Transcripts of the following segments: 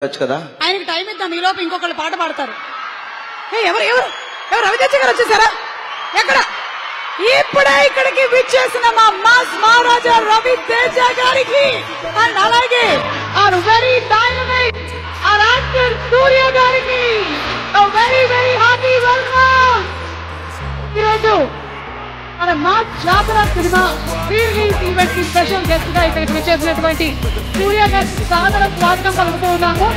కదా ఆయనకి టైం ఇద్దాం. ఈ లోపు ఇంకొకళ్ళు పాట పాడతారు. ఎవరు ఎవరు ఎవరు రవితేజ గారు వచ్చేసారా? ఎక్కడ? ఇప్పుడే ఇక్కడికి విచ్చేసిన మా మాస్ మహారాజా రవితేజ గారికి అండ్ అలాగే our very dynamic our actor Surya గారికి వెరీ వెరీ హ్యాపీ వెల్కమ్. ఈరోజు మన Mass Jathara cinema release event కి స్పెషల్ గెస్ట్ గా ఇక్కడికి విచ్చేసినటువంటి సూర్య గారికి సాదర స్వాగతం పలుకుతూ ఉన్నాము.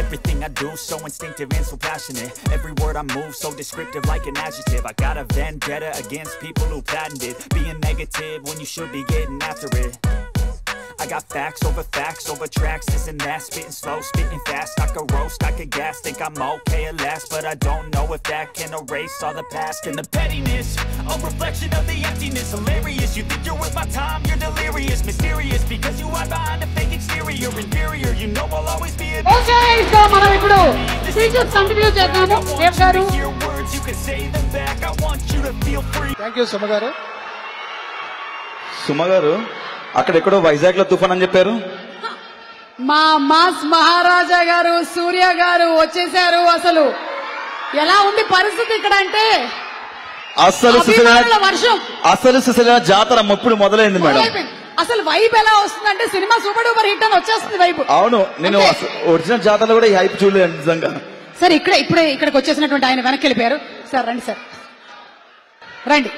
Everything I do so instinctive and so passionate. Every word I move so descriptive like an adjective. I got a vendetta against people who patented being negative when you should be getting after it. I got facts over tracks, this and that. Spitting slow, spitting fast. I could roast, I could gas. Think I'm okay at last, but I don't know if that can erase all the past. And the pettiness, a reflection of the emptiness. Hilarious, you think you're worth my time, you're delirious. Mysterious, because you hide behind a fake exterior. Inferior, you know I'll always be a okay, so మనం ఇప్పుడు speeches continue చేద్దాము. దేవ్ గారు, your words, you can say them back. I want you to feel free. Thank you Suma గారు. సుమ గారు అక్కడెక్కడో వైజాగ్ లో తుఫాన్ అని చెప్పారు. మా మాస్ మహారాజా గారు సూర్య గారు వచ్చేసారు. అసలు ఎలా ఉంది పరిస్థితి ఇక్కడ అంటే అభిమానుల వర్షం. అసలు జాతర ఇప్పుడు మొదలైంది మేడం. అసలు వైబ్ ఎలా వస్తుందంటే సినిమా సూపర్ డూపర్ హిట్ అని వచ్చేస్తుంది వైబ్. అవును, నేను ఒరిజినల్ జాతరలో కూడా ఈ హైప్ చూడలేదు నిజంగా. సార్ ఇప్పుడే ఇక్కడికి వచ్చేసినటువంటి ఆయన వెనక్కి వెళ్ళిపోయారు. సార్ రండి, సార్ రండి.